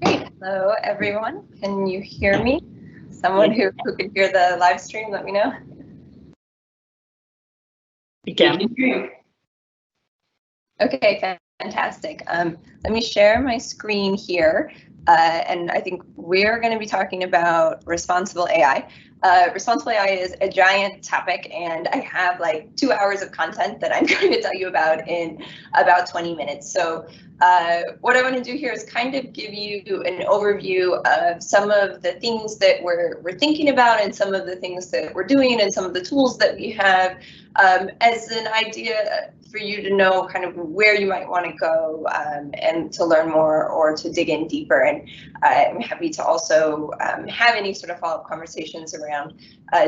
Great. Hello, everyone. Can you hear me? Someone who can hear the live stream, let me know. We can. Okay, fantastic. Let me share my screen here. And I think we're going to be talking about responsible AI. Responsible AI is a giant topic, and I have like 2 hours of content that I'm going to tell you about in about 20 minutes. So what I want to do here is kind of give you an overview of some of the things that we're thinking about and some of the things that we're doing and some of the tools that we have as an idea for you to know kind of where you might want to go and to learn more or to dig in deeper. And I'm happy to also have any sort of follow-up conversations around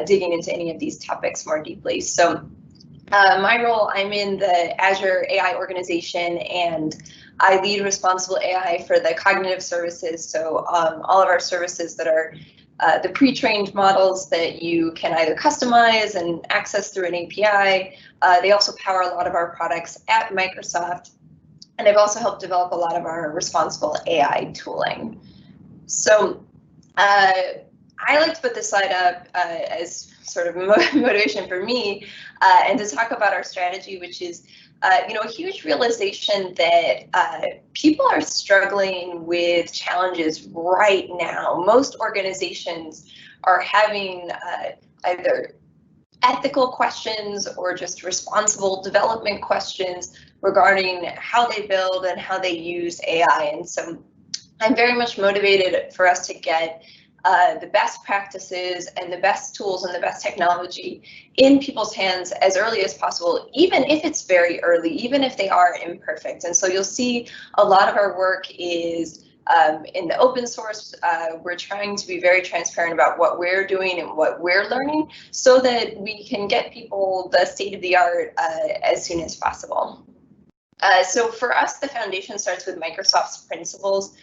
digging into any of these topics more deeply. So my role, I'm in the Azure AI organization, and I lead responsible AI for the cognitive services. So all of our services that are the pre-trained models that you can either customize and access through an API. They also power a lot of our products at Microsoft, and they've also helped develop a lot of our responsible AI tooling. So I like to put this slide up as sort of motivation for me and to talk about our strategy, which is a huge realization that people are struggling with challenges right now. Most organizations are having either ethical questions or just responsible development questions regarding how they build and how they use AI. And so I'm very much motivated for us to get the best practices and the best tools and the best technology in people's hands as early as possible, even if it's very early, even if they are imperfect. And so you'll see a lot of our work is in the open source. We're trying to be very transparent about what we're doing and what we're learning so that we can get people the state of the art as soon as possible. So for us, the foundation starts with Microsoft's principles.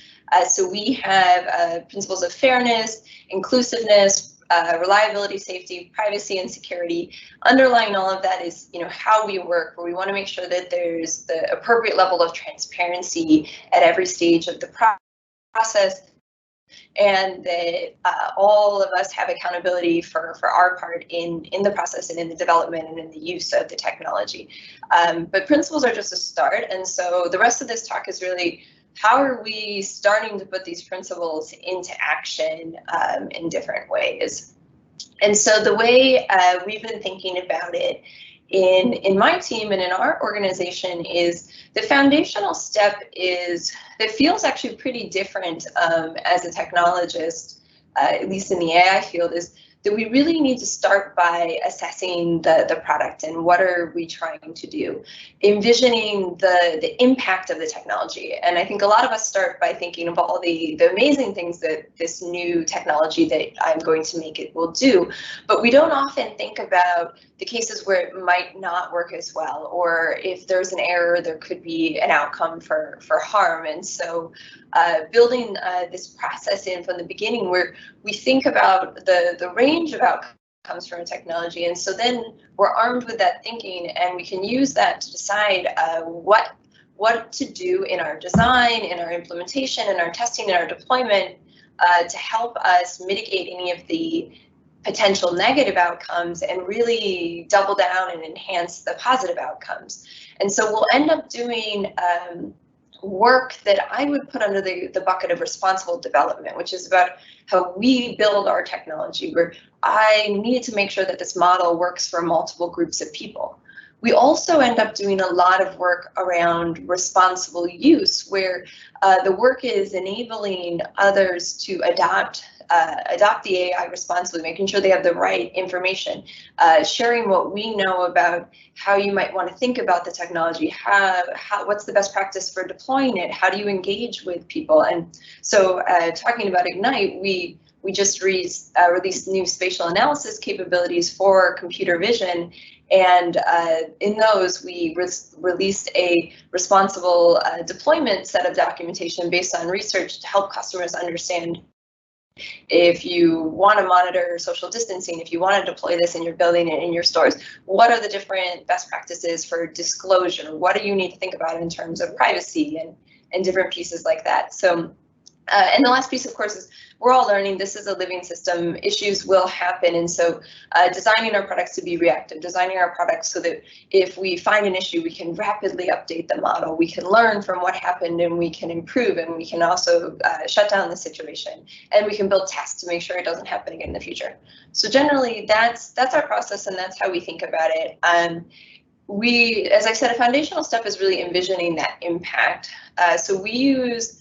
So we have principles of fairness, inclusiveness, reliability, safety, privacy, and security. Underlying all of that is, how we work, where we want to make sure that there's the appropriate level of transparency at every stage of the process, and that all of us have accountability for our part in the process and in the development and in the use of the technology. But principles are just a start, and so the rest of this talk is really how are we starting to put these principles into action in different ways. And so the way we've been thinking about it in my team and in our organization is the foundational step is that feels actually pretty different as a technologist, at least in the AI field, is that we really need to start by assessing the product and what are we trying to do, envisioning the impact of the technology. And I think a lot of us start by thinking of all the amazing things that this new technology that I'm going to make it will do, but we don't often think about the cases where it might not work as well, or if there's an error, there could be an outcome for harm. And so building this process in from the beginning where we think about the range of outcomes from a technology, and so then we're armed with that thinking, and we can use that to decide what to do in our design, in our implementation, in our testing, in our deployment to help us mitigate any of the potential negative outcomes and really double down and enhance the positive outcomes. And so we'll end up doing work that I would put under the bucket of responsible development, which is about how we build our technology, where I need to make sure that this model works for multiple groups of people. We also end up doing a lot of work around responsible use, where the work is enabling others to adopt the AI responsibly, making sure they have the right information, sharing what we know about how you might want to think about the technology, what's the best practice for deploying it, how do you engage with people. And so talking about Ignite, we just released new spatial analysis capabilities for computer vision. And in those, we released a responsible deployment set of documentation based on research to help customers understand if you want to monitor social distancing, if you want to deploy this in your building and in your stores, what are the different best practices for disclosure? What do you need to think about in terms of privacy and different pieces like that? So And the last piece, of course, is we're all learning. This is a living system. Issues will happen. And so designing our products to be reactive, designing our products so that if we find an issue, we can rapidly update the model. We can learn from what happened and we can improve, and we can also shut down the situation, and we can build tests to make sure it doesn't happen again in the future. So generally, that's our process, and that's how we think about it. We, as I said, a foundational step is really envisioning that impact. So we use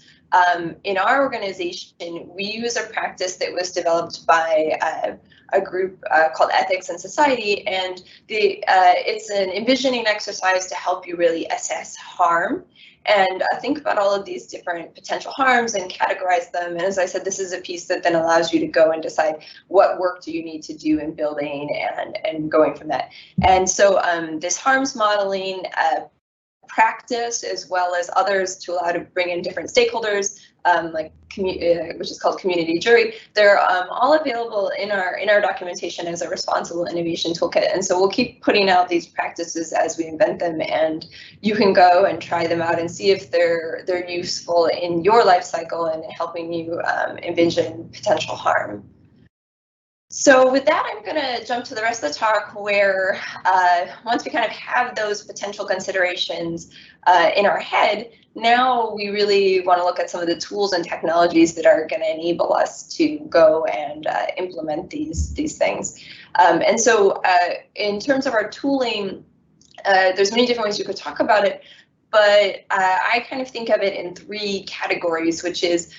in our organization, we use a practice that was developed by a group called Ethics and Society, and it's an envisioning exercise to help you really assess harm and think about all of these different potential harms and categorize them. And as I said, this is a piece that then allows you to go and decide what work do you need to do in building and going from that. And so this harms modeling practice, as well as others to allow to bring in different stakeholders, which is called community jury. They're all available in our documentation as a responsible innovation toolkit. And so we'll keep putting out these practices as we invent them, and you can go and try them out and see if they're useful in your life cycle and helping you envision potential harm. So with that, I'm going to jump to the rest of the talk, where once we kind of have those potential considerations in our head, now we really want to look at some of the tools and technologies that are going to enable us to go and implement these things. And so in terms of our tooling, there's many different ways you could talk about it, but I kind of think of it in three categories, which is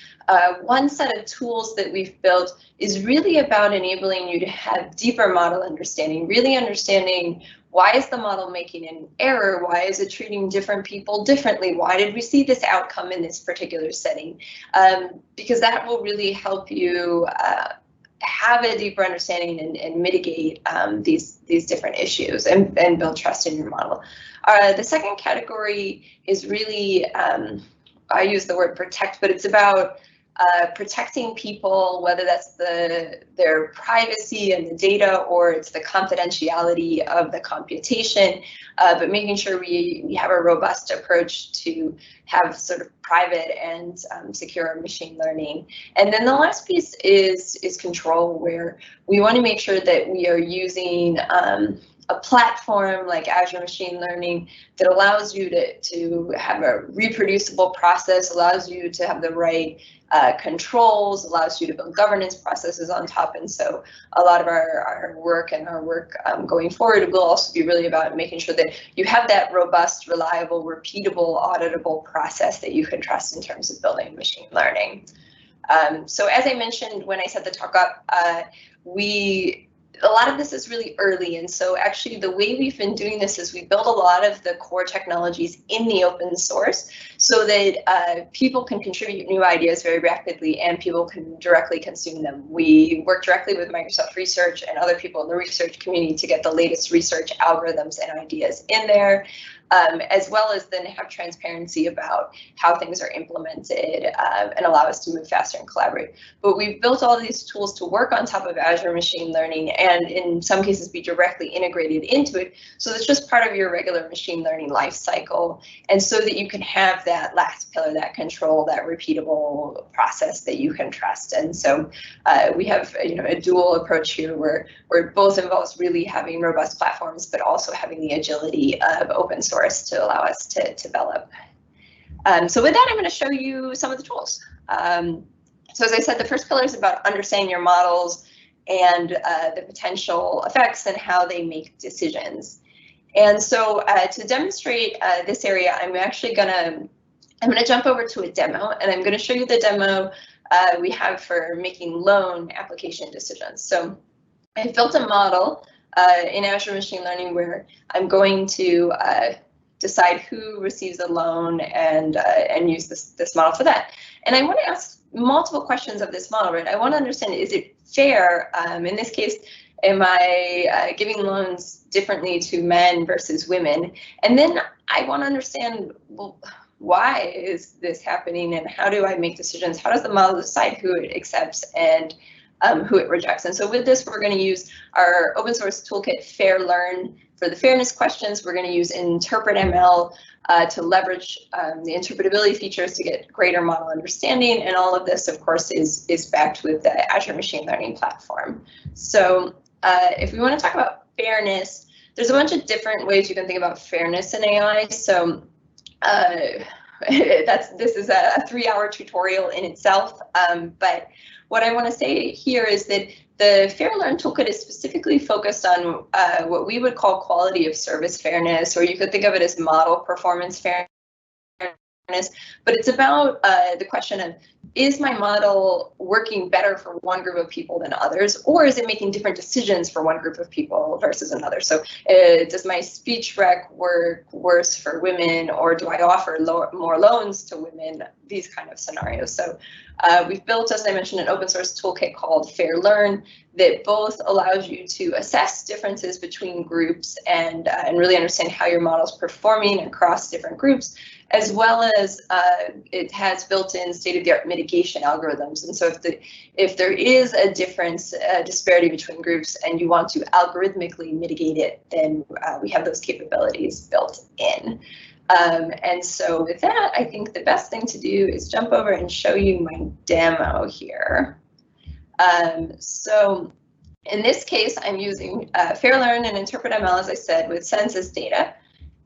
one set of tools that we've built is really about enabling you to have deeper model understanding, really understanding why is the model making an error? Why is it treating different people differently? Why did we see this outcome in this particular setting? Because that will really help you have a deeper understanding and mitigate these different issues and build trust in your model. The second category is really, I use the word protect, but it's about protecting people, whether that's their privacy and the data, or it's the confidentiality of the computation, but making sure we have a robust approach to have sort of private and secure machine learning. And then the last piece is control, where we want to make sure that we are using a platform like Azure Machine Learning that allows you to have a reproducible process, allows you to have the right controls, allows you to build governance processes on top. And so a lot of our work going forward will also be really about making sure that you have that robust, reliable, repeatable, auditable process that you can trust in terms of building machine learning. So as I mentioned when I set the talk up, a lot of this is really early, and so actually the way we've been doing this is we build a lot of the core technologies in the open source so that people can contribute new ideas very rapidly and people can directly consume them. We work directly with Microsoft Research and other people in the research community to get the latest research algorithms and ideas in there, as well as then have transparency about how things are implemented and allow us to move faster and collaborate. But we've built all of these tools to work on top of Azure Machine Learning and in some cases be directly integrated into it. So it's just part of your regular machine learning life cycle. And so that you can have that last pillar, that control, that repeatable process that you can trust. And so we have a dual approach here where it both involves really having robust platforms, but also having the agility of open source to allow us to develop. So with that, I'm going to show you some of the tools. So as I said, the first pillar is about understanding your models and the potential effects and how they make decisions. And so to demonstrate this area, I'm going to jump over to a demo, and I'm going to show you the demo we have for making loan application decisions. So I've built a model in Azure Machine Learning where I'm going to decide who receives a loan and use this model for that. And I want to ask multiple questions of this model, right? I want to understand, is it fair? In this case, am I giving loans differently to men versus women? And then I want to understand, well, why is this happening and how do I make decisions? How does the model decide who it accepts and who it rejects. And so with this, we're going to use our open source toolkit Fairlearn for the fairness questions. We're going to use interpretML to leverage the interpretability features to get greater model understanding. And all of this, of course, is backed with the Azure Machine Learning platform. So if we want to talk about fairness, there's a bunch of different ways you can think about fairness in AI. So this is a 3-hour tutorial in itself. But what I want to say here is that the Fairlearn toolkit is specifically focused on what we would call quality of service fairness, or you could think of it as model performance fairness. But it's about the question of, is my model working better for one group of people than others, or is it making different decisions for one group of people versus another? So does my speech rec work worse for women, or do I offer more loans to women? These kind of scenarios. So we've built, as I mentioned, an open source toolkit called Fairlearn that both allows you to assess differences between groups and really understand how your model is performing across different groups, as well as it has built-in state-of-the-art mitigation algorithms. And so if there is a disparity between groups and you want to algorithmically mitigate it, then we have those capabilities built in. And so with that, I think the best thing to do is jump over and show you my demo here. So in this case, I'm using Fairlearn and interpretML, as I said, with census data.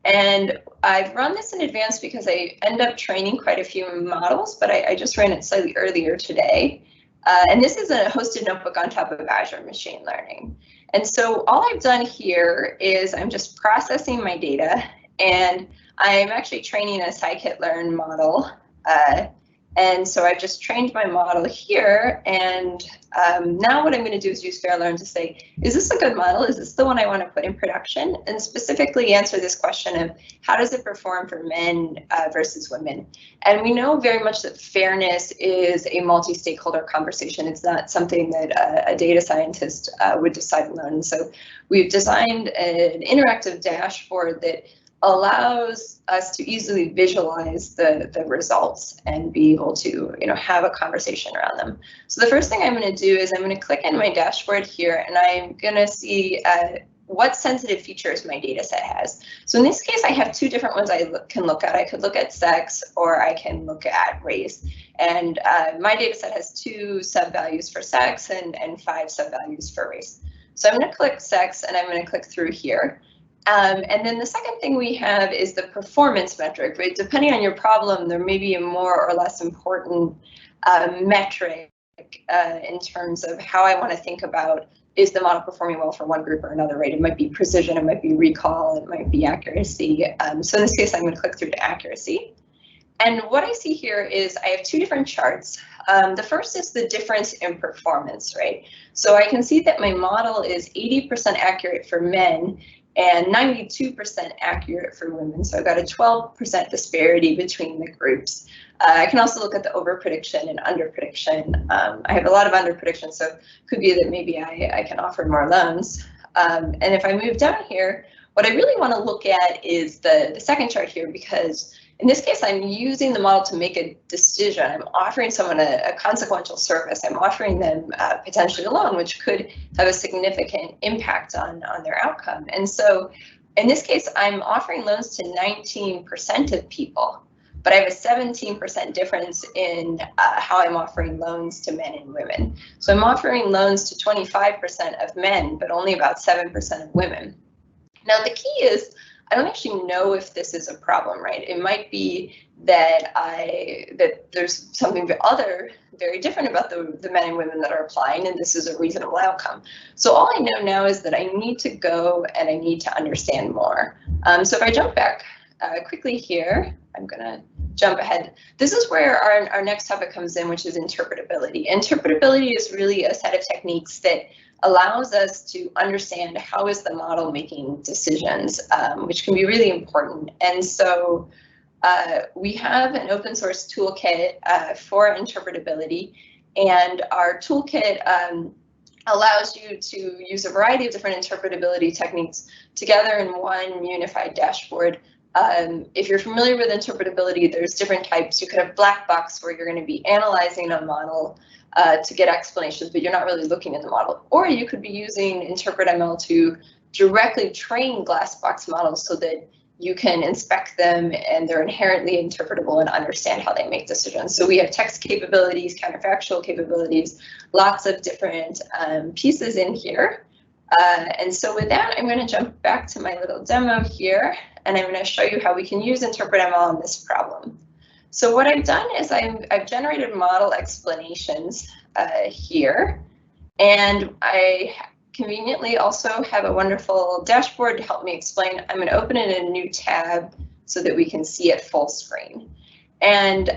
And I've run this in advance because I end up training quite a few models, but I just ran it slightly earlier today. And this is a hosted notebook on top of Azure Machine Learning. And so all I've done here is I'm just processing my data, and I'm actually training a scikit-learn model. And so I've just trained my model here, and now what I'm going to do is use Fairlearn to say, is this a good model? Is this the one I want to put in production? And specifically answer this question of, how does it perform for men versus women? And we know very much that fairness is a multi-stakeholder conversation. It's not something that a data scientist would decide alone. So we've designed an interactive dashboard that allows us to easily visualize the results and be able to, have a conversation around them. So the first thing I'm going to do is I'm going to click in my dashboard here, and I'm going to see what sensitive features my data set has. So in this case, I have two different ones I can look at. I could look at sex, or I can look at race. And my data set has 2 sub-values for sex and 5 sub-values for race. So I'm going to click sex, and I'm going to click through here. And then the second thing we have is the performance metric, right? Depending on your problem, there may be a more or less important metric in terms of how I want to think about, is the model performing well for one group or another, right? It might be precision, it might be recall, it might be accuracy. So in this case, I'm going to click through to accuracy. And what I see here is I have 2 different charts. The first is the difference in performance, right? So I can see that my model is 80% accurate for men and 92% accurate for women. So I've got a 12% disparity between the groups. I can also look at the over prediction and under prediction. I have a lot of under prediction, so it could be that maybe I can offer more loans. And if I move down here, what I really want to look at is the second chart here, because in this case, I'm using the model to make a decision. I'm offering someone a consequential service. I'm offering them potentially a loan, which could have a significant impact on their outcome. And so in this case, I'm offering loans to 19% of people, but I have a 17% difference in how I'm offering loans to men and women. So I'm offering loans to 25% of men, but only about 7% of women. Now, the key is, I don't actually know if this is a problem, right? It might be that there's something very different about the men and women that are applying, and this is a reasonable outcome. So all I know now is that I need to go and I need to understand more. So if I jump back quickly here, I'm going to jump ahead. This is where our next topic comes in, which is interpretability. Interpretability is really a set of techniques that allows us to understand how is the model making decisions, which can be really important. And so we have an open source toolkit for interpretability, and our toolkit allows you to use a variety of different interpretability techniques together in one unified dashboard. If you're familiar with interpretability, there's different types. You could have black box, where you're going to be analyzing a model to get explanations, but you're not really looking in the model. Or you could be using interpretML to directly train glass box models so that you can inspect them and they're inherently interpretable and understand how they make decisions. So we have text capabilities, counterfactual capabilities, lots of different pieces in here. And so with that, I'm going to jump back to my little demo here, and I'm going to show you how we can use interpretML on this problem. So what I've done is I've generated model explanations here, and I conveniently also have a wonderful dashboard to help me explain. I'm going to open it in a new tab so that we can see it full screen. And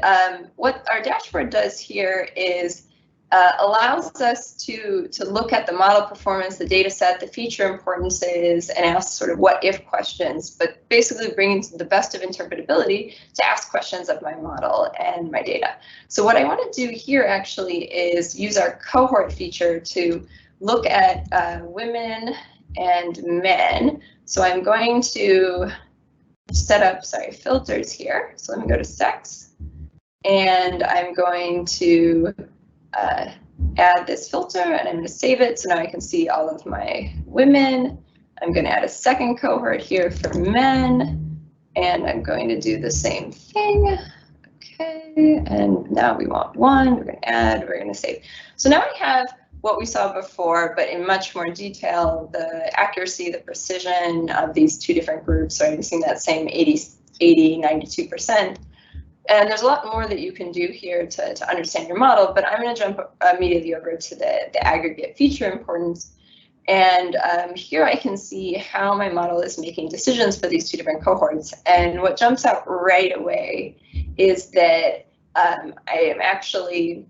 what our dashboard does here is allows us to look at the model performance, the data set, the feature importances, and ask sort of what if questions, but basically bringing the best of interpretability to ask questions of my model and my data. So what I want to do here actually is use our cohort feature to look at women and men. So I'm going to set up, filters here. So let me go to sex, and I'm going to add this filter, and I'm going to save it. So now I can see all of my women. I'm going to add a second cohort here for men, and I'm going to do the same thing. Okay, and now we want one. We're going to add, we're going to save. So now we have what we saw before, but in much more detail, the accuracy, the precision of these two different groups. So I'm seeing that same 80, 92%. And there's a lot more that you can do here to understand your model, but I'm going to jump immediately over to the aggregate feature importance. And here I can see how my model is making decisions for these two different cohorts. And what jumps out right away is that I am actually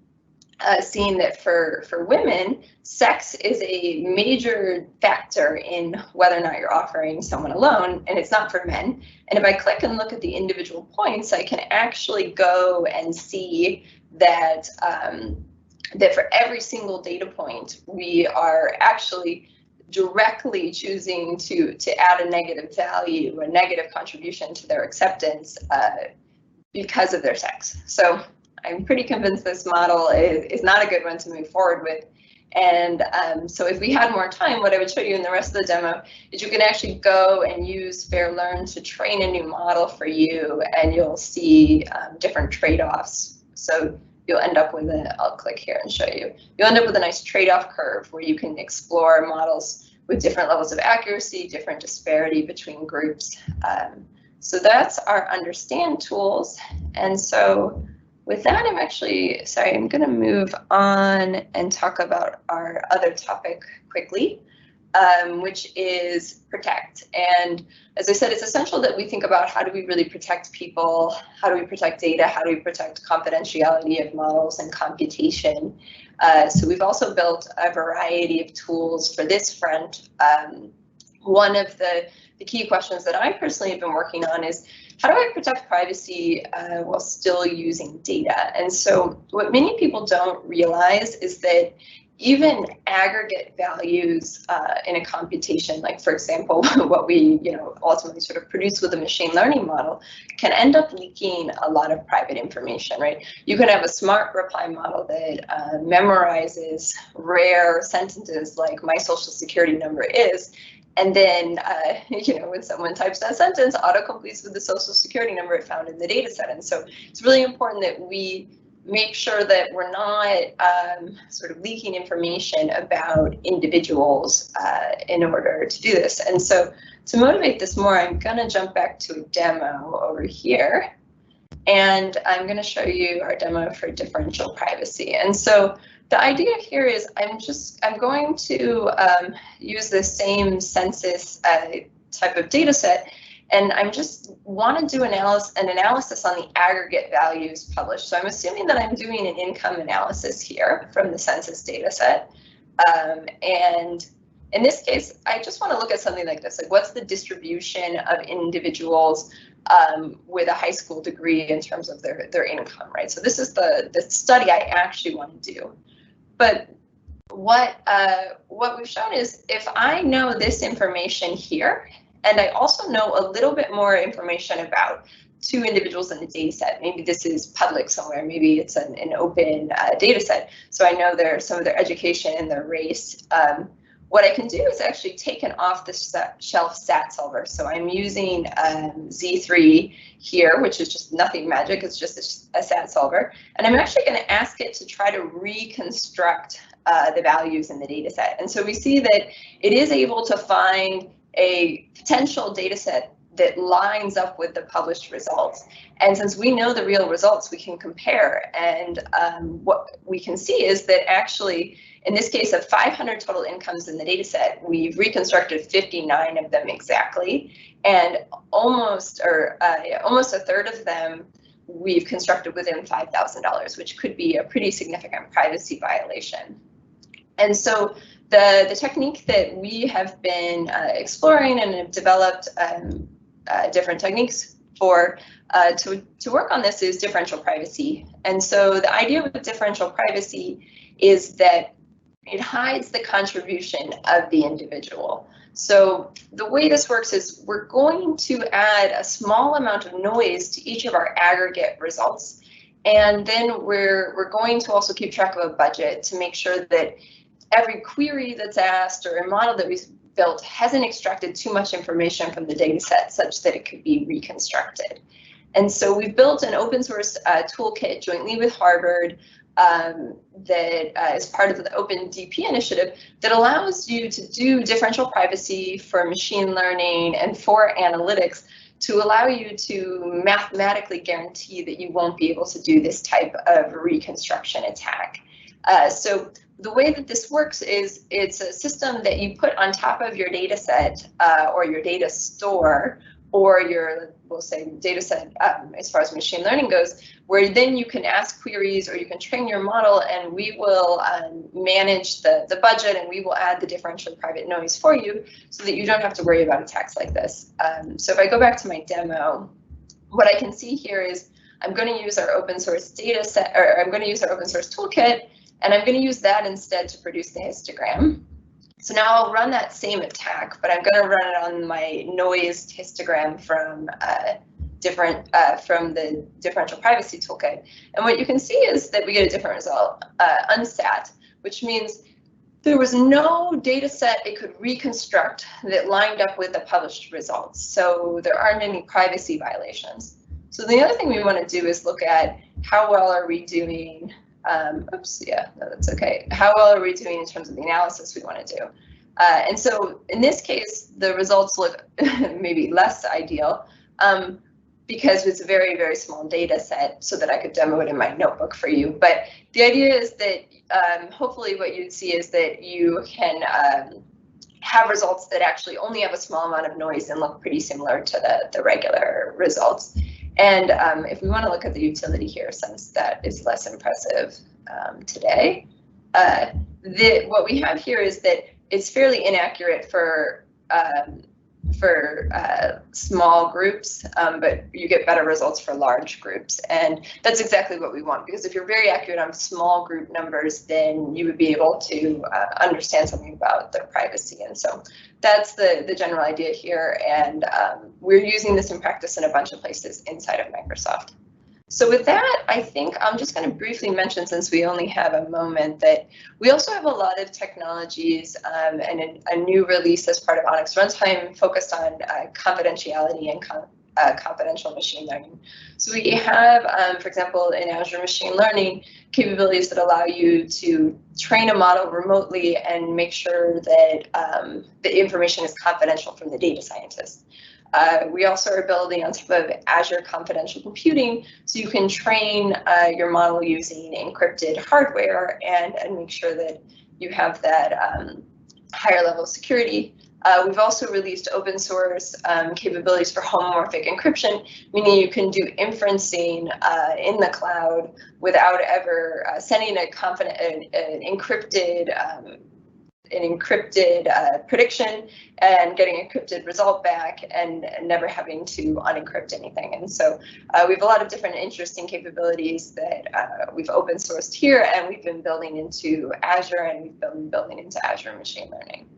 seeing that for women, sex is a major factor in whether or not you're offering someone a loan, and it's not for men. And if I click and look at the individual points, I can actually go and see that that for every single data point, we are actually directly choosing to add a negative value, a negative contribution to their acceptance because of their sex. So I'm pretty convinced this model is not a good one to move forward with. And so if we had more time, what I would show you in the rest of the demo is you can actually go and use Fairlearn to train a new model for you, and you'll see different trade-offs. So you'll end up with I'll click here and show you. You'll end up with a nice trade-off curve where you can explore models with different levels of accuracy, different disparity between groups. So that's our understand tools. And so with that, I'm going to move on and talk about our other topic quickly, which is protect. And as I said, it's essential that we think about how do we really protect people, how do we protect data, how do we protect confidentiality of models and computation. So we've also built a variety of tools for this front. One of the key questions that I personally have been working on is, how do I protect privacy while still using data? And so what many people don't realize is that even aggregate values in a computation, like for example, what we ultimately sort of produce with a machine learning model, can end up leaking a lot of private information, right? You could have a smart reply model that memorizes rare sentences like my social security number is, and then, when someone types that sentence, autocompletes with the social security number it found in the data set. And so it's really important that we make sure that we're not sort of leaking information about individuals in order to do this. And so to motivate this more, I'm going to jump back to a demo over here. And I'm going to show you our demo for differential privacy. And so the idea here is I'm going to use the same census type of data set, and I'm just want to do an analysis on the aggregate values published. So I'm assuming that I'm doing an income analysis here from the census data set. And in this case, I just want to look at something like this, like what's the distribution of individuals with a high school degree in terms of their income, right? So this is the study I actually want to do. But what we've shown is if I know this information here, and I also know a little bit more information about two individuals in the data set. Maybe this is public somewhere, maybe it's an open data set. So I know some of their education and their race. What I can do is actually take an off-the-shelf stat solver. So I'm using Z3 here, which is just nothing magic, it's just a stat solver. And I'm actually going to ask it to try to reconstruct the values in the data set. And so we see that it is able to find a potential data set that lines up with the published results. And since we know the real results, we can compare. And what we can see is that actually, in this case of 500 total incomes in the data set, we've reconstructed 59 of them exactly. And almost a third of them we've constructed within $5,000, which could be a pretty significant privacy violation. And so the technique that we have been exploring and have developed different techniques for to work on this is differential privacy. And so the idea with differential privacy is that it hides the contribution of the individual. So the way this works is we're going to add a small amount of noise to each of our aggregate results. And then we're going to also keep track of a budget to make sure that every query that's asked or a model that we've built hasn't extracted too much information from the data set such that it could be reconstructed. And so we've built an open source toolkit jointly with Harvard that is part of the Open DP initiative that allows you to do differential privacy for machine learning and for analytics to allow you to mathematically guarantee that you won't be able to do this type of reconstruction attack. So the way that this works is it's a system that you put on top of your data set or your data store or your, we'll say, data set as far as machine learning goes, where then you can ask queries or you can train your model, and we will manage the budget, and we will add the differential private noise for you so that you don't have to worry about attacks like this. So if I go back to my demo, what I can see here is I'm going to use our open source data set, or I'm going to use our open source toolkit, and I'm going to use that instead to produce the histogram. So now I'll run that same attack, but I'm going to run it on my noised histogram from the differential privacy toolkit. And what you can see is that we get a different result, unsat, which means there was no data set it could reconstruct that lined up with the published results. So there aren't any privacy violations. So the other thing we want to do is look at how well are we doing. Oops, yeah, no, that's okay. How well are we doing in terms of the analysis we want to do? And so in this case, the results look maybe less ideal because it's a very, very small data set so that I could demo it in my notebook for you. But the idea is that hopefully what you'd see is that you can have results that actually only have a small amount of noise and look pretty similar to the regular results. And if we want to look at the utility here, since that is less impressive today, what we have here is that it's fairly inaccurate for small groups, but you get better results for large groups. And that's exactly what we want, because if you're very accurate on small group numbers, then you would be able to understand something about their privacy. And so that's the general idea here. And we're using this in practice in a bunch of places inside of Microsoft. So with that, I think I'm just going to briefly mention, since we only have a moment, that we also have a lot of technologies and a new release as part of Onyx Runtime focused on confidentiality and confidential machine learning. So we have, for example, in Azure machine learning, capabilities that allow you to train a model remotely and make sure that the information is confidential from the data scientist. We also are building on top of Azure confidential computing, so you can train your model using encrypted hardware and make sure that you have that higher level of security. We've also released open source capabilities for homomorphic encryption, meaning you can do inferencing in the cloud without ever sending an encrypted prediction and getting an encrypted result back and never having to unencrypt anything. And so we have a lot of different interesting capabilities that we've open sourced here, and we've been building into Azure, and we've been building into Azure machine learning.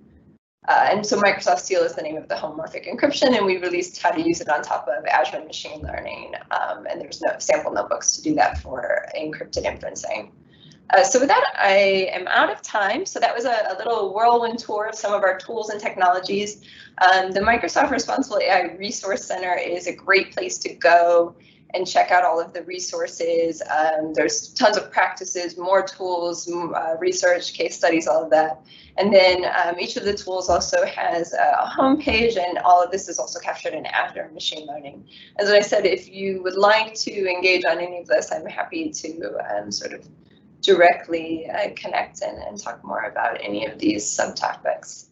And so Microsoft Seal is the name of the homomorphic encryption, and we released how to use it on top of Azure machine learning. And there's no sample notebooks to do that for encrypted inferencing. So with that, I am out of time. So that was a little whirlwind tour of some of our tools and technologies. The Microsoft Responsible AI Resource Center is a great place to go and check out all of the resources. There's tons of practices, more tools, research, case studies, all of that. And then each of the tools also has a homepage, and all of this is also captured in Azure machine learning. As I said, if you would like to engage on any of this, I'm happy to sort of directly connect and talk more about any of these subtopics.